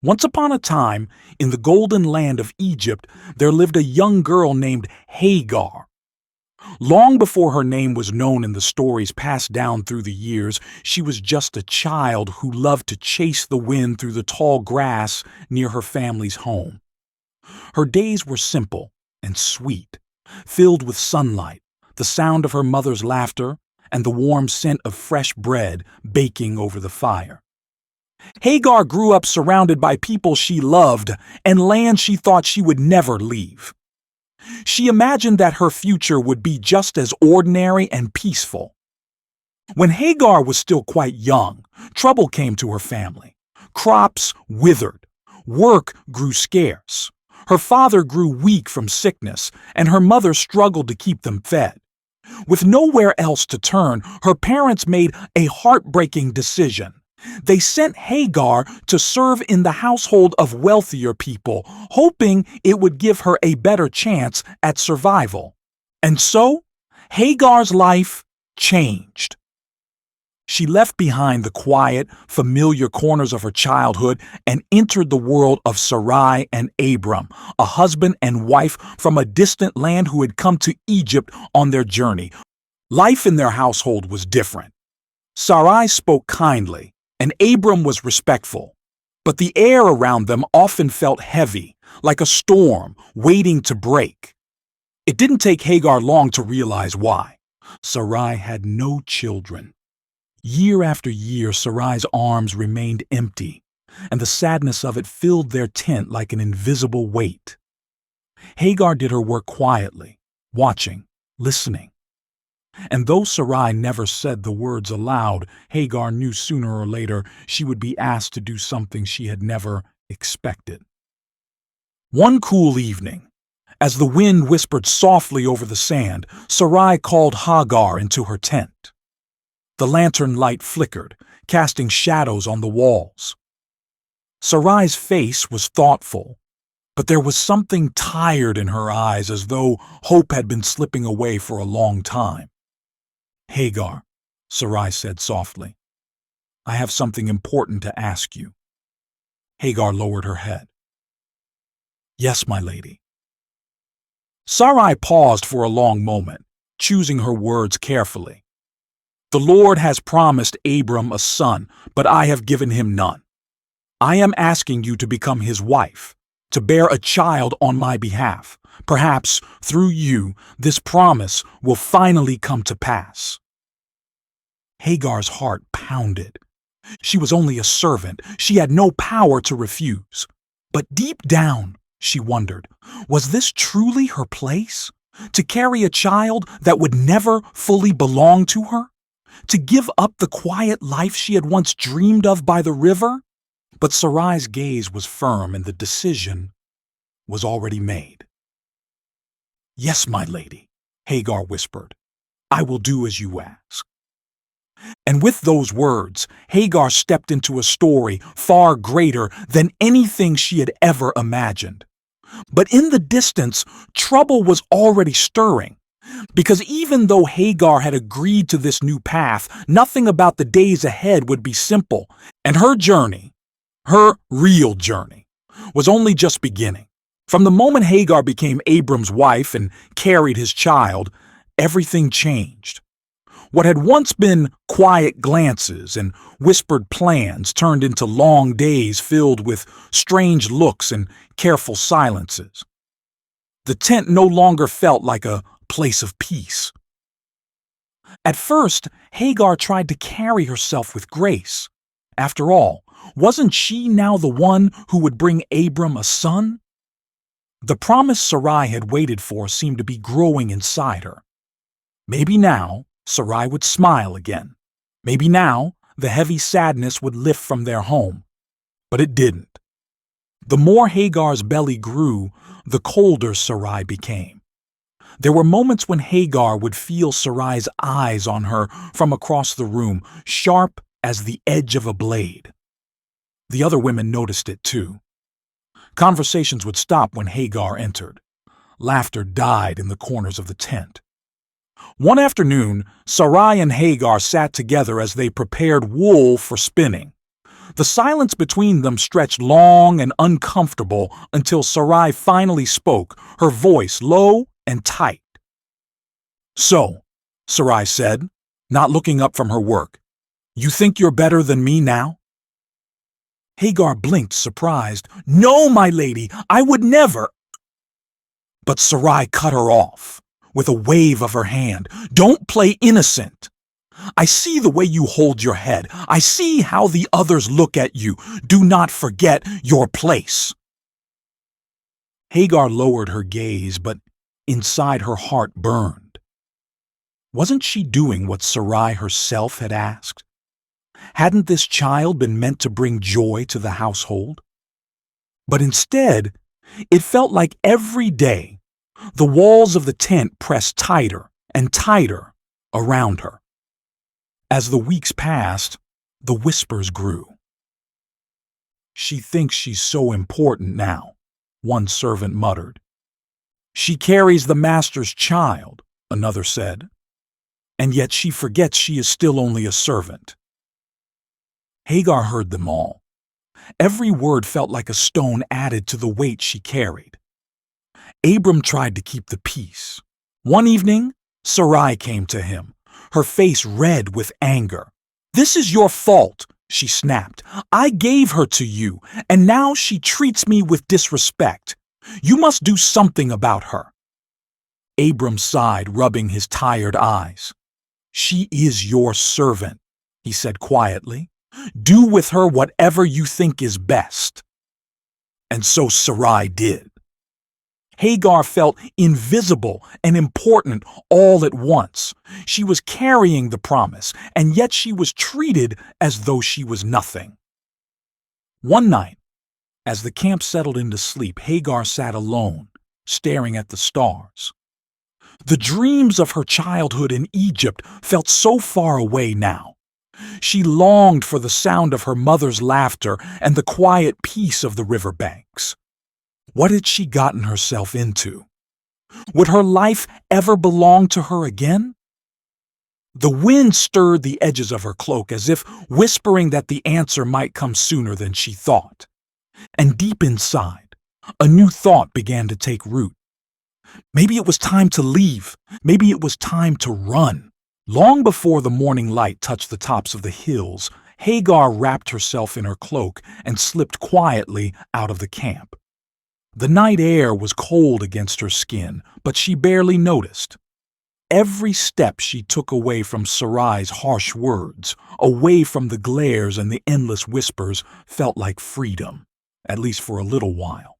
Once upon a time, in the golden land of Egypt, there lived a young girl named Hagar. Long before her name was known in the stories passed down through the years, she was just a child who loved to chase the wind through the tall grass near her family's home. Her days were simple and sweet, filled with sunlight, the sound of her mother's laughter, and the warm scent of fresh bread baking over the fire. Hagar grew up surrounded by people she loved and land she thought she would never leave. She imagined that her future would be just as ordinary and peaceful. When Hagar was still quite young, trouble came to her family. Crops withered. Work grew scarce. Her father grew weak from sickness, and her mother struggled to keep them fed. With nowhere else to turn, her parents made a heartbreaking decision. They sent Hagar to serve in the household of wealthier people, hoping it would give her a better chance at survival. And so, Hagar's life changed. She left behind the quiet, familiar corners of her childhood and entered the world of Sarai and Abram, a husband and wife from a distant land who had come to Egypt on their journey. Life in their household was different. Sarai spoke kindly, and Abram was respectful, but the air around them often felt heavy, like a storm waiting to break. It didn't take Hagar long to realize why. Sarai had no children. Year after year, Sarai's arms remained empty, and the sadness of it filled their tent like an invisible weight. Hagar did her work quietly, watching, listening. And though Sarai never said the words aloud, Hagar knew sooner or later she would be asked to do something she had never expected. One cool evening, as the wind whispered softly over the sand, Sarai called Hagar into her tent. The lantern light flickered, casting shadows on the walls. Sarai's face was thoughtful, but there was something tired in her eyes, as though hope had been slipping away for a long time. "Hagar," Sarai said softly, "I have something important to ask you." Hagar lowered her head. "Yes, my lady." Sarai paused for a long moment, choosing her words carefully. "The Lord has promised Abram a son, but I have given him none. I am asking you to become his wife, to bear a child on my behalf. Perhaps, through you, this promise will finally come to pass." Hagar's heart pounded. She was only a servant. She had no power to refuse. But deep down, she wondered, was this truly her place? To carry a child that would never fully belong to her? To give up the quiet life she had once dreamed of by the river? But Sarai's gaze was firm, and the decision was already made. "Yes, my lady," Hagar whispered. "I will do as you ask." And with those words, Hagar stepped into a story far greater than anything she had ever imagined. But in the distance, trouble was already stirring. Because even though Hagar had agreed to this new path, nothing about the days ahead would be simple, and her journey, her real journey, was only just beginning. From the moment Hagar became Abram's wife and carried his child, everything changed. What had once been quiet glances and whispered plans turned into long days filled with strange looks and careful silences. The tent no longer felt like a place of peace. At first, Hagar tried to carry herself with grace. After all, wasn't she now the one who would bring Abram a son? The promise Sarai had waited for seemed to be growing inside her. Maybe now Sarai would smile again. Maybe now the heavy sadness would lift from their home. But it didn't. The more Hagar's belly grew, the colder Sarai became. There were moments when Hagar would feel Sarai's eyes on her from across the room, sharp as the edge of a blade. The other women noticed it too. Conversations would stop when Hagar entered. Laughter died in the corners of the tent. One afternoon, Sarai and Hagar sat together as they prepared wool for spinning. The silence between them stretched long and uncomfortable until Sarai finally spoke, her voice low and tight. "So," Sarai said, not looking up from her work, "you think you're better than me now?" Hagar blinked, surprised. "No, my lady, I would never." But Sarai cut her off with a wave of her hand. "Don't play innocent. I see the way you hold your head. I see how the others look at you. Do not forget your place." Hagar lowered her gaze, but inside her heart burned. Wasn't she doing what Sarai herself had asked? Hadn't this child been meant to bring joy to the household? But instead, it felt like every day the walls of the tent pressed tighter and tighter around her. As the weeks passed, the whispers grew. "She thinks she's so important now," one servant muttered. "She carries the master's child," another said. "And yet she forgets she is still only a servant." Hagar heard them all. Every word felt like a stone added to the weight she carried. Abram tried to keep the peace. One evening, Sarai came to him, her face red with anger. "This is your fault," she snapped. "I gave her to you, and now she treats me with disrespect. You must do something about her." Abram sighed, rubbing his tired eyes. "She is your servant," he said quietly. "Do with her whatever you think is best." And so Sarai did. Hagar felt invisible and important all at once. She was carrying the promise, and yet she was treated as though she was nothing. One night, as the camp settled into sleep, Hagar sat alone, staring at the stars. The dreams of her childhood in Egypt felt so far away now. She longed for the sound of her mother's laughter and the quiet peace of the riverbanks. What had she gotten herself into? Would her life ever belong to her again? The wind stirred the edges of her cloak as if whispering that the answer might come sooner than she thought. And deep inside, a new thought began to take root. Maybe it was time to leave. Maybe it was time to run. Long before the morning light touched the tops of the hills, Hagar wrapped herself in her cloak and slipped quietly out of the camp. The night air was cold against her skin, but she barely noticed. Every step she took away from Sarai's harsh words, away from the glares and the endless whispers, felt like freedom, at least for a little while.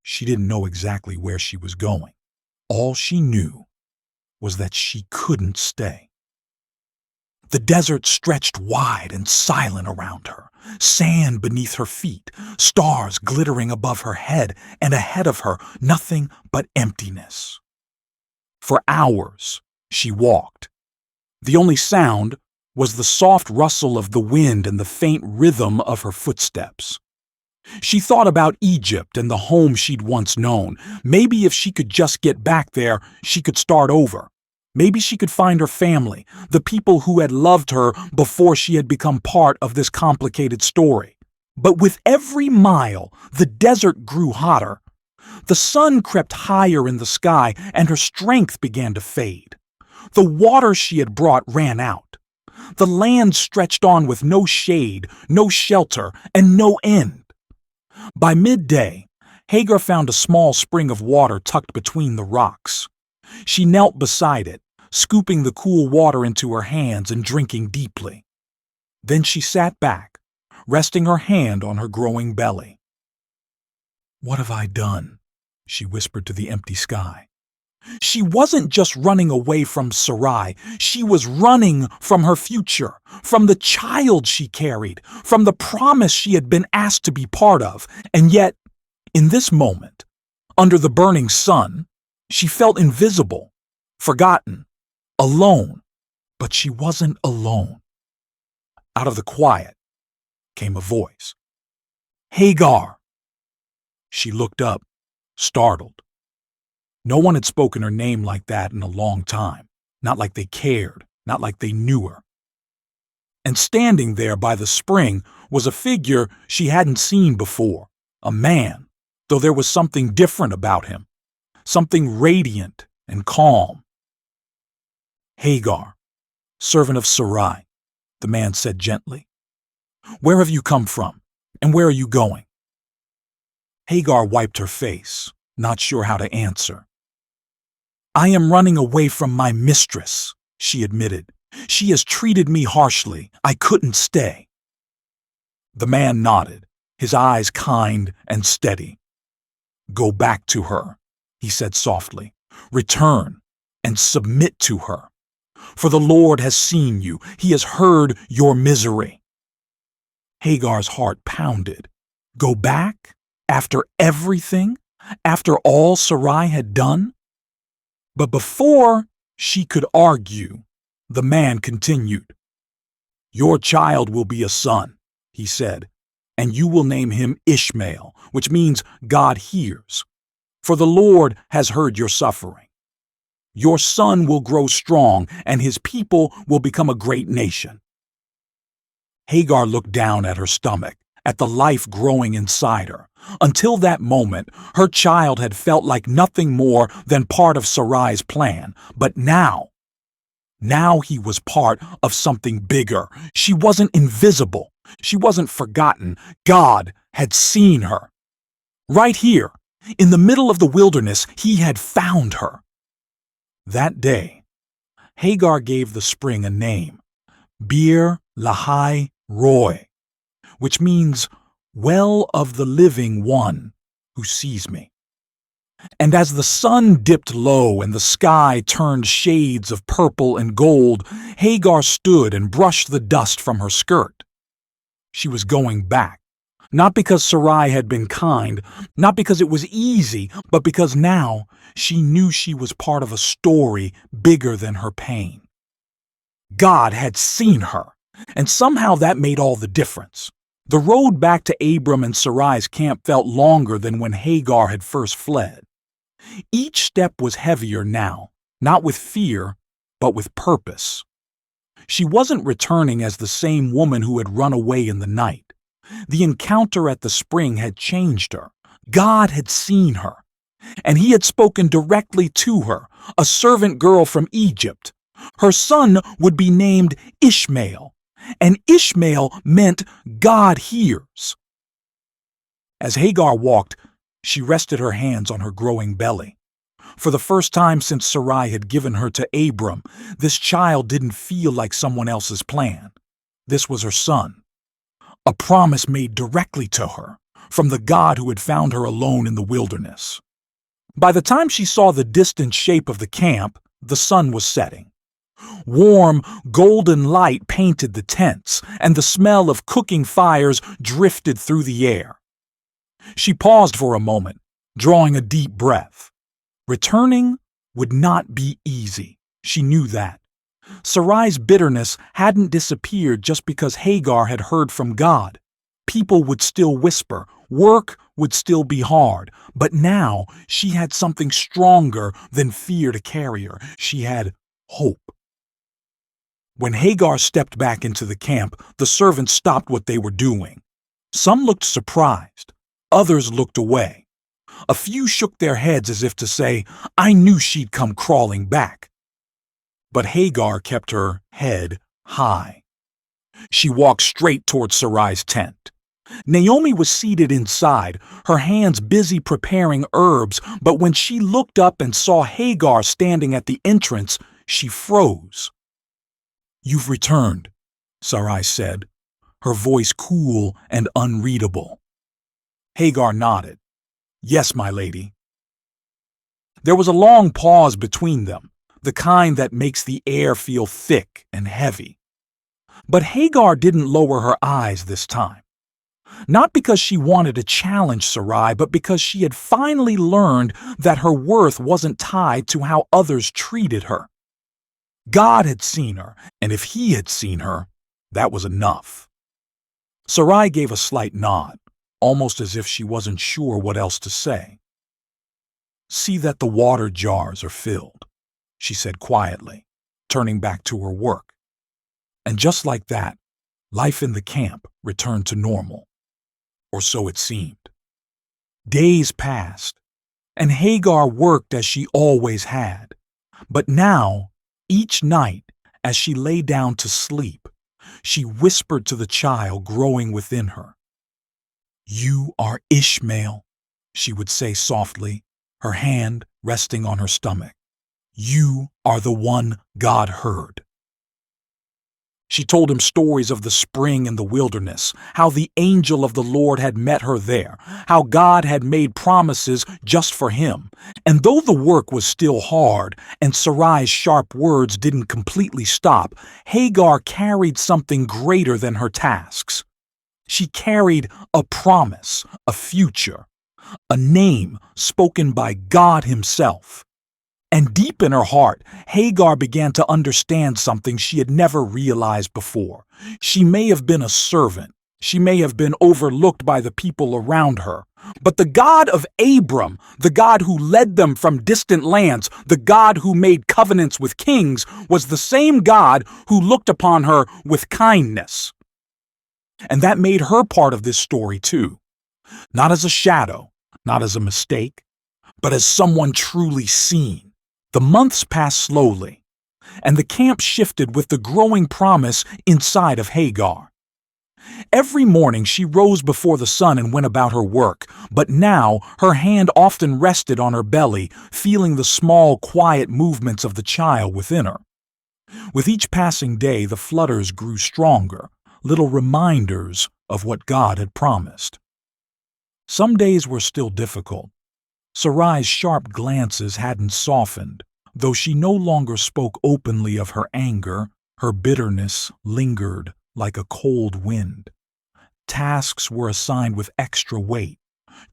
She didn't know exactly where she was going. All she knew was that she couldn't stay. The desert stretched wide and silent around her, sand beneath her feet, stars glittering above her head, and ahead of her nothing but emptiness. For hours she walked. The only sound was the soft rustle of the wind and the faint rhythm of her footsteps. She thought about Egypt and the home she'd once known. Maybe if she could just get back there, she could start over. Maybe she could find her family, the people who had loved her before she had become part of this complicated story. But with every mile, the desert grew hotter. The sun crept higher in the sky, and her strength began to fade. The water she had brought ran out. The land stretched on with no shade, no shelter, and no end. By midday, Hagar found a small spring of water tucked between the rocks. She knelt beside it, scooping the cool water into her hands and drinking deeply. Then she sat back, resting her hand on her growing belly. "What have I done?" she whispered to the empty sky. She wasn't just running away from Sarai. She was running from her future, from the child she carried, from the promise she had been asked to be part of. And yet, in this moment, under the burning sun, she felt invisible, forgotten, alone. But she wasn't alone. Out of the quiet came a voice. "Hagar!" She looked up, startled. No one had spoken her name like that in a long time. Not like they cared, not like they knew her. And standing there by the spring was a figure she hadn't seen before, a man, though there was something different about him, something radiant and calm. "Hagar, servant of Sarai," the man said gently. "Where have you come from, and where are you going?" Hagar wiped her face, not sure how to answer. "I am running away from my mistress," she admitted. "She has treated me harshly. I couldn't stay." The man nodded, his eyes kind and steady. "Go back to her," he said softly. "Return and submit to her. For the Lord has seen you. He has heard your misery." Hagar's heart pounded. Go back? After everything? After all Sarai had done? But before she could argue, the man continued. "Your child will be a son," he said, "and you will name him Ishmael, which means God hears. For the Lord has heard your suffering. Your son will grow strong, and his people will become a great nation." Hagar looked down at her stomach, at the life growing inside her. Until that moment, her child had felt like nothing more than part of Sarai's plan. But now he was part of something bigger. She wasn't invisible. She wasn't forgotten. God had seen her. Right here, in the middle of the wilderness, he had found her. That day, Hagar gave the spring a name, Bir Lahai Roy, which means well of the living one who sees me. And as the sun dipped low and the sky turned shades of purple and gold, Hagar stood and brushed the dust from her skirt. She was going back, not because Sarai had been kind, not because it was easy, but because now she knew she was part of a story bigger than her pain. God had seen her, and somehow that made all the difference. The road back to Abram and Sarai's camp felt longer than when Hagar had first fled. Each step was heavier now, not with fear, but with purpose. She wasn't returning as the same woman who had run away in the night. The encounter at the spring had changed her. God had seen her, and he had spoken directly to her, a servant girl from Egypt. Her son would be named Ishmael, and Ishmael meant God hears. As Hagar walked, she rested her hands on her growing belly. For the first time since Sarai had given her to Abram, this child didn't feel like someone else's plan. This was her son, a promise made directly to her from the God who had found her alone in the wilderness. By the time she saw the distant shape of the camp, the sun was setting. Warm, golden light painted the tents, and the smell of cooking fires drifted through the air. She paused for a moment, drawing a deep breath. Returning would not be easy. She knew that. Sarai's bitterness hadn't disappeared just because Hagar had heard from God. People would still whisper, work would still be hard, but now she had something stronger than fear to carry her. She had hope. When Hagar stepped back into the camp, the servants stopped what they were doing. Some looked surprised. Others looked away. A few shook their heads as if to say, "I knew she'd come crawling back." But Hagar kept her head high. She walked straight toward Sarai's tent. Naomi was seated inside, her hands busy preparing herbs, but when she looked up and saw Hagar standing at the entrance, she froze. "You've returned," Sarai said, her voice cool and unreadable. Hagar nodded. "Yes, my lady." There was a long pause between them, the kind that makes the air feel thick and heavy. But Hagar didn't lower her eyes this time. Not because she wanted to challenge Sarai, but because she had finally learned that her worth wasn't tied to how others treated her. God had seen her, and if he had seen her, that was enough. Sarai gave a slight nod, almost as if she wasn't sure what else to say. "See that the water jars are filled," she said quietly, turning back to her work. And just like that, Life in the camp returned to normal, or so it seemed. Days passed, and Hagar worked as she always had. But now, each night, as she lay down to sleep, she whispered to the child growing within her. "You are Ishmael," she would say softly, her hand resting on her stomach. "You are the one God heard." She told him stories of the spring in the wilderness, how the angel of the Lord had met her there, how God had made promises just for him. And though the work was still hard and Sarai's sharp words didn't completely stop, Hagar carried something greater than her tasks. She carried a promise, a future, a name spoken by God himself. And deep in her heart, Hagar began to understand something she had never realized before. She may have been a servant. She may have been overlooked by the people around her. But the God of Abram, the God who led them from distant lands, the God who made covenants with kings, was the same God who looked upon her with kindness. And that made her part of this story too. Not as a shadow, not as a mistake, but as someone truly seen. The months passed slowly, and the camp shifted with the growing promise inside of Hagar. Every morning she rose before the sun and went about her work, but now her hand often rested on her belly, feeling the small, quiet movements of the child within her. With each passing day, the flutters grew stronger, little reminders of what God had promised. Some days were still difficult. Sarai's sharp glances hadn't softened. Though she no longer spoke openly of her anger, her bitterness lingered like a cold wind. Tasks were assigned with extra weight.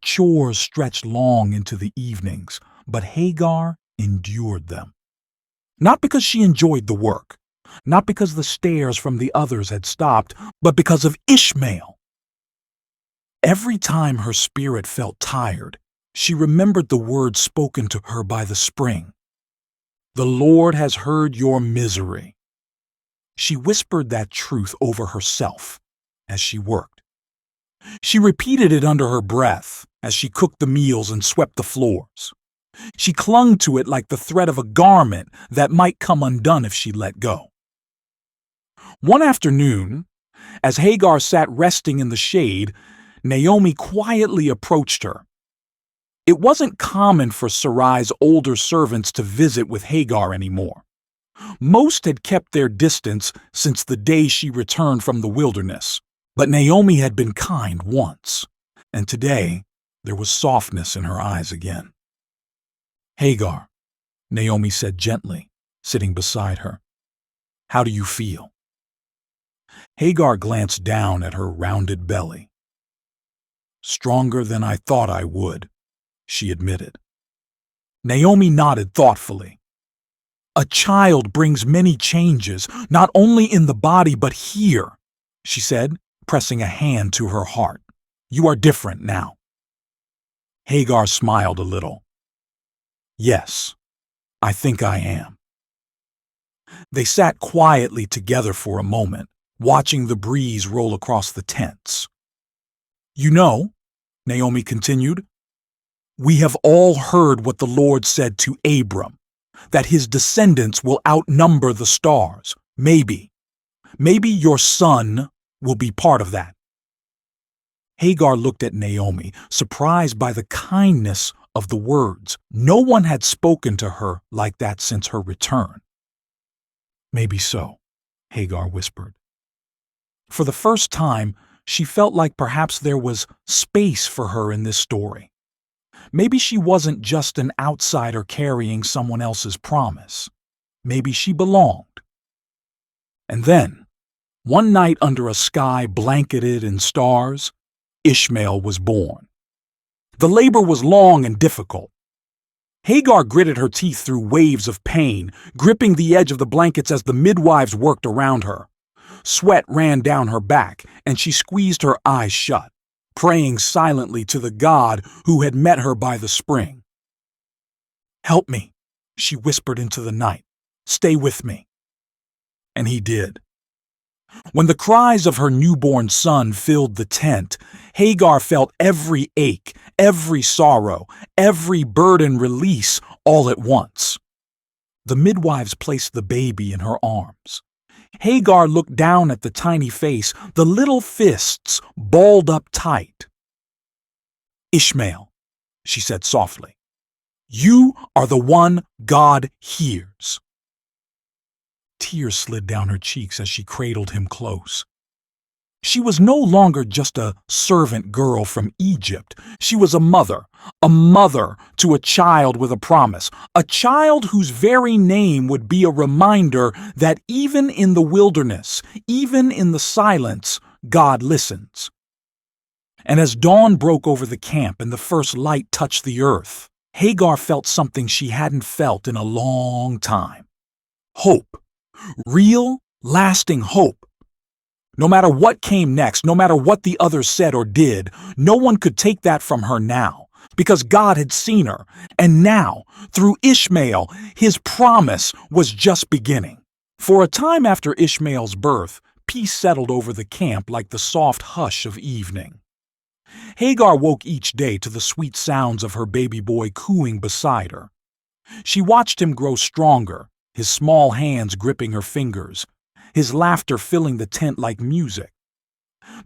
Chores stretched long into the evenings, but Hagar endured them. Not because she enjoyed the work, not because the stares from the others had stopped, but because of Ishmael. Every time her spirit felt tired, she remembered the words spoken to her by the spring. "The Lord has heard your misery." She whispered that truth over herself as she worked. She repeated it under her breath as she cooked the meals and swept the floors. She clung to it like the thread of a garment that might come undone if she let go. One afternoon, as Hagar sat resting in the shade, Naomi quietly approached her. It wasn't common for Sarai's older servants to visit with Hagar anymore. Most had kept their distance since the day she returned from the wilderness, but Naomi had been kind once, and today there was softness in her eyes again. "Hagar," Naomi said gently, sitting beside her, "how do you feel?" Hagar glanced down at her rounded belly. "Stronger than I thought I would," she admitted. Naomi nodded thoughtfully. "A child brings many changes, not only in the body but here," she said, pressing a hand to her heart. "You are different now." Hagar smiled a little. "Yes, I think I am." They sat quietly together for a moment, watching the breeze roll across the tents. "You know," Naomi continued, "we have all heard what the Lord said to Abram, that his descendants will outnumber the stars. Maybe your son will be part of that." Hagar looked at Naomi, surprised by the kindness of the words. No one had spoken to her like that since her return. "Maybe so," Hagar whispered. For the first time, she felt like perhaps there was space for her in this story. Maybe she wasn't just an outsider carrying someone else's promise. Maybe she belonged. And then, one night under a sky blanketed in stars, Ishmael was born. The labor was long and difficult. Hagar gritted her teeth through waves of pain, gripping the edge of the blankets as the midwives worked around her. Sweat ran down her back, and she squeezed her eyes shut, praying silently to the God who had met her by the spring. "Help me," she whispered into the night. "Stay with me." And he did. When the cries of her newborn son filled the tent, Hagar felt every ache, every sorrow, every burden release all at once. The midwives placed the baby in her arms. Hagar looked down at the tiny face, the little fists balled up tight. "Ishmael," she said softly, "you are the one God hears." Tears slid down her cheeks as she cradled him close. She was no longer just a servant girl from Egypt. She was a mother to a child with a promise, a child whose very name would be a reminder that even in the wilderness, even in the silence, God listens. And as dawn broke over the camp and the first light touched the earth, Hagar felt something she hadn't felt in a long time. Hope. Real, lasting hope. No matter what came next, no matter what the others said or did, no one could take that from her now, because God had seen her, and now, through Ishmael, his promise was just beginning. For a time after Ishmael's birth, peace settled over the camp like the soft hush of evening. Hagar woke each day to the sweet sounds of her baby boy cooing beside her. She watched him grow stronger, his small hands gripping her fingers, his laughter filling the tent like music.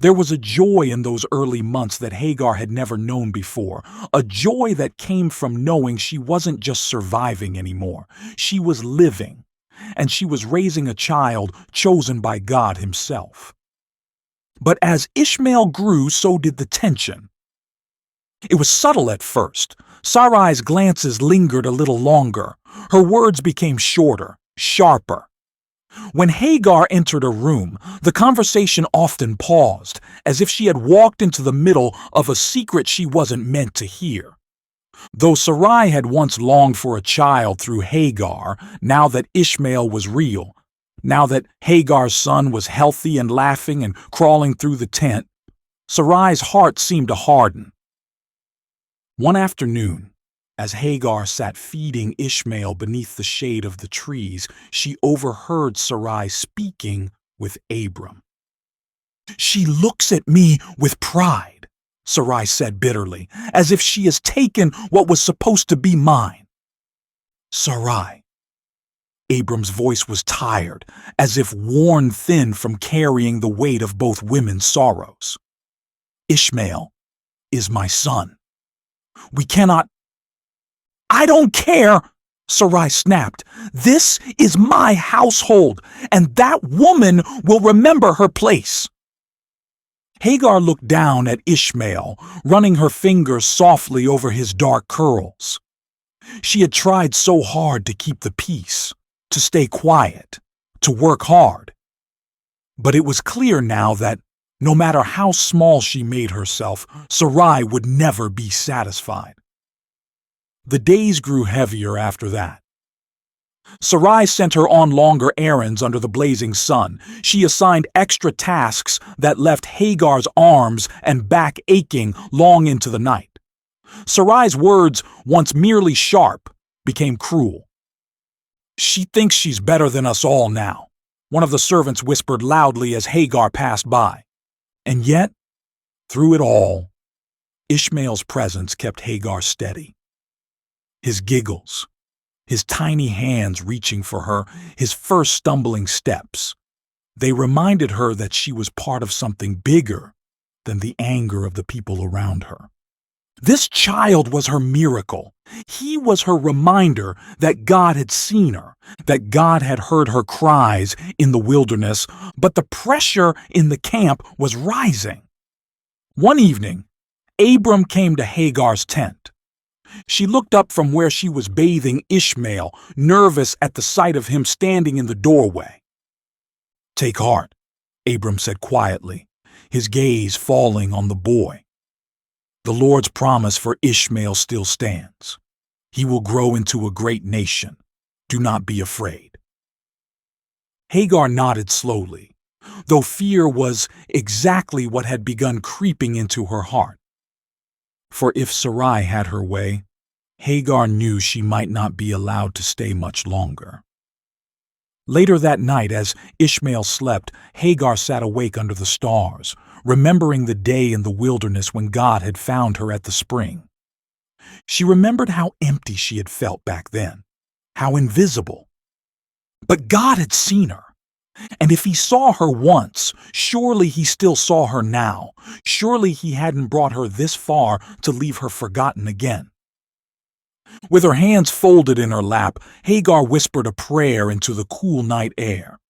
There was a joy in those early months that Hagar had never known before, a joy that came from knowing she wasn't just surviving anymore. She was living, and she was raising a child chosen by God himself. But as Ishmael grew, so did the tension. It was subtle at first. Sarai's glances lingered a little longer. Her words became shorter, sharper. When Hagar entered a room, the conversation often paused, as if she had walked into the middle of a secret she wasn't meant to hear. Though Sarai had once longed for a child through Hagar, now that Ishmael was real, now that Hagar's son was healthy and laughing and crawling through the tent, Sarai's heart seemed to harden. One afternoon, as Hagar sat feeding Ishmael beneath the shade of the trees, she overheard Sarai speaking with Abram. "She looks at me with pride," Sarai said bitterly, "as if she has taken what was supposed to be mine." "Sarai." Abram's voice was tired, as if worn thin from carrying the weight of both women's sorrows. "Ishmael is my son. We cannot—" "I don't care," Sarai snapped. "This is my household, and that woman will remember her place." Hagar looked down at Ishmael, running her fingers softly over his dark curls. She had tried so hard to keep the peace, to stay quiet, to work hard. But it was clear now that, no matter how small she made herself, Sarai would never be satisfied. The days grew heavier after that. Sarai sent her on longer errands under the blazing sun. She assigned extra tasks that left Hagar's arms and back aching long into the night. Sarai's words, once merely sharp, became cruel. "She thinks she's better than us all now," one of the servants whispered loudly as Hagar passed by. And yet, through it all, Ishmael's presence kept Hagar steady. His giggles, his tiny hands reaching for her, his first stumbling steps, they reminded her that she was part of something bigger than the anger of the people around her. This child was her miracle. He was her reminder that God had seen her, that God had heard her cries in the wilderness, but the pressure in the camp was rising. One evening, Abram came to Hagar's tent. She looked up from where she was bathing Ishmael, nervous at the sight of him standing in the doorway. "Take heart," Abram said quietly, his gaze falling on the boy. "The Lord's promise for Ishmael still stands. He will grow into a great nation. Do not be afraid." Hagar nodded slowly, though fear was exactly what had begun creeping into her heart. For if Sarai had her way, Hagar knew she might not be allowed to stay much longer. Later that night, as Ishmael slept, Hagar sat awake under the stars, remembering the day in the wilderness when God had found her at the spring. She remembered how empty she had felt back then, how invisible. But God had seen her. And if he saw her once, surely he still saw her now. Surely he hadn't brought her this far to leave her forgotten again. With her hands folded in her lap, Hagar whispered a prayer into the cool night air.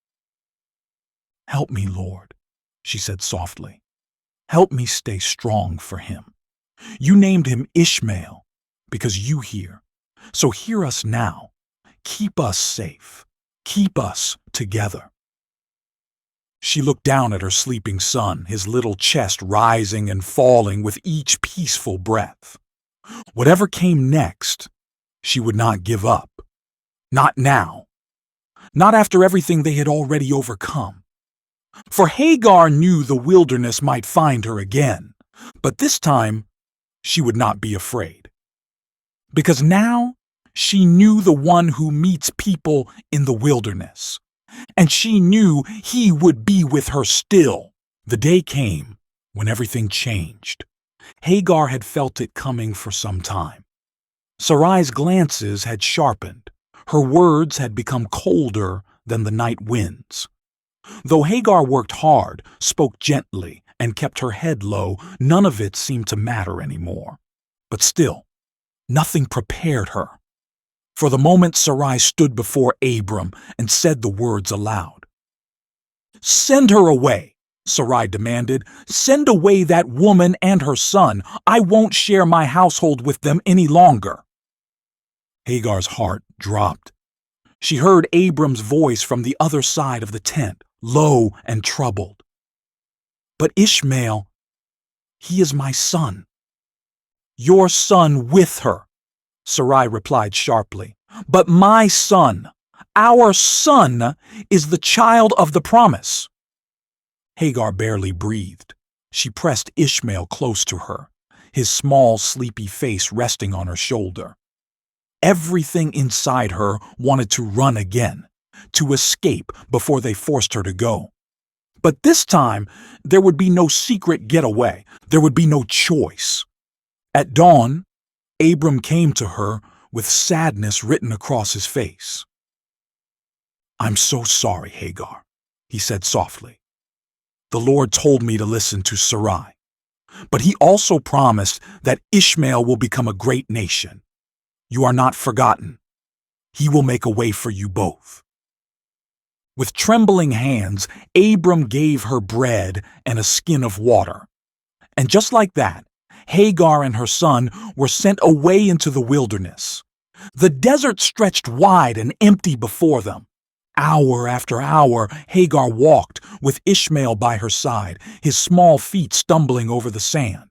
"Help me, Lord," she said softly. "Help me stay strong for him. You named him Ishmael because you hear. So hear us now. Keep us safe. Keep us together." She looked down at her sleeping son, his little chest rising and falling with each peaceful breath. Whatever came next, she would not give up. Not now. Not after everything they had already overcome. For Hagar knew the wilderness might find her again, but this time she would not be afraid. Because now she knew the one who meets people in the wilderness. And she knew he would be with her still. The day came when everything changed. Hagar had felt it coming for some time. Sarai's glances had sharpened. Her words had become colder than the night winds. Though Hagar worked hard, spoke gently, and kept her head low, none of it seemed to matter anymore. But still, nothing prepared her. For the moment Sarai stood before Abram and said the words aloud. "Send her away," Sarai demanded. "Send away that woman and her son. I won't share my household with them any longer." Hagar's heart dropped. She heard Abram's voice from the other side of the tent, low and troubled. "But Ishmael, he is my son." "Your son with her," Sarai replied sharply. "But my son, our son, is the child of the promise." Hagar barely breathed. She pressed Ishmael close to her, his small, sleepy face resting on her shoulder. Everything inside her wanted to run again, to escape before they forced her to go. But this time, there would be no secret getaway. There would be no choice. At dawn, Abram came to her with sadness written across his face. "I'm so sorry, Hagar," he said softly. "The Lord told me to listen to Sarai. But he also promised that Ishmael will become a great nation. You are not forgotten. He will make a way for you both." With trembling hands, Abram gave her bread and a skin of water. And just like that, Hagar and her son were sent away into the wilderness. The desert stretched wide and empty before them. Hour after hour, Hagar walked with Ishmael by her side, his small feet stumbling over the sand.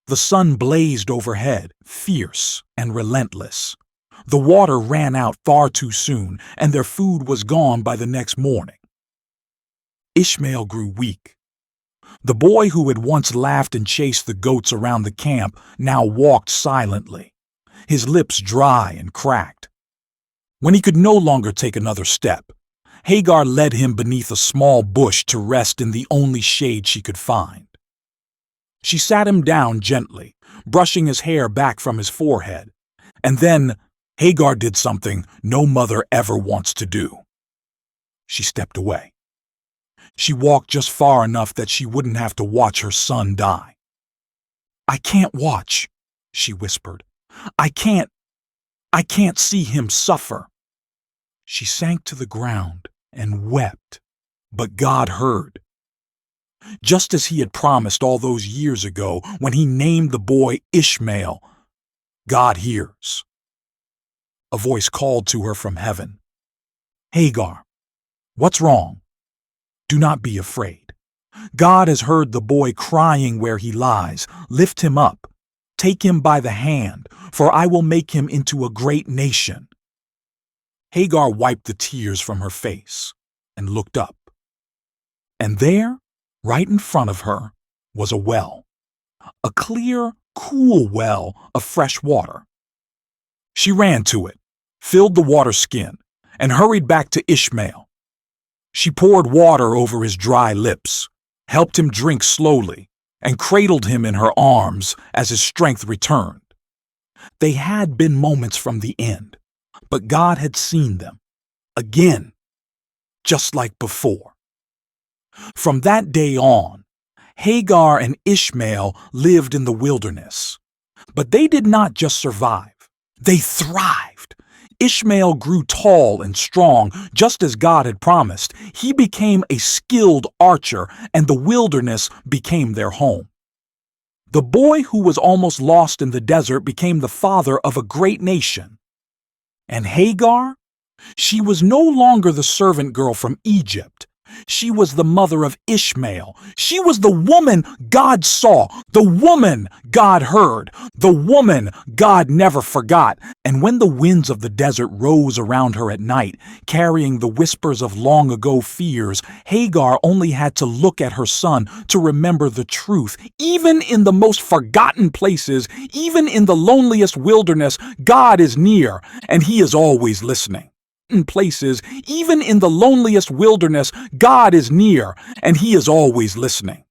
The sun blazed overhead, fierce and relentless. The water ran out far too soon, and their food was gone by the next morning. Ishmael grew weak. The boy who had once laughed and chased the goats around the camp now walked silently, his lips dry and cracked. When he could no longer take another step, Hagar led him beneath a small bush to rest in the only shade she could find. She sat him down gently, brushing his hair back from his forehead, and then Hagar did something no mother ever wants to do. She stepped away. She walked just far enough that she wouldn't have to watch her son die. "I can't watch," she whispered. I can't see him suffer." She sank to the ground and wept, but God heard. Just as he had promised all those years ago when he named the boy Ishmael, God hears. A voice called to her from heaven. "Hagar, what's wrong? Do not be afraid. God has heard the boy crying where he lies. Lift him up. Take him by the hand, for I will make him into a great nation." Hagar wiped the tears from her face and looked up. And there, right in front of her, was a well. A clear, cool well of fresh water. She ran to it, filled the water skin, and hurried back to Ishmael. She poured water over his dry lips, helped him drink slowly, and cradled him in her arms as his strength returned. They had been moments from the end, but God had seen them, again, just like before. From that day on, Hagar and Ishmael lived in the wilderness. But they did not just survive, they thrived. Ishmael grew tall and strong, just as God had promised. He became a skilled archer, and the wilderness became their home. The boy who was almost lost in the desert became the father of a great nation. And Hagar? She was no longer the servant girl from Egypt. She was the mother of Ishmael. She was the woman God saw, the woman God heard, the woman God never forgot. And when the winds of the desert rose around her at night, carrying the whispers of long ago fears, Hagar only had to look at her son to remember the truth. Even in the most forgotten places, even in the loneliest wilderness, God is near, and He is always listening. In places, even in the loneliest wilderness, God is near, and He is always listening.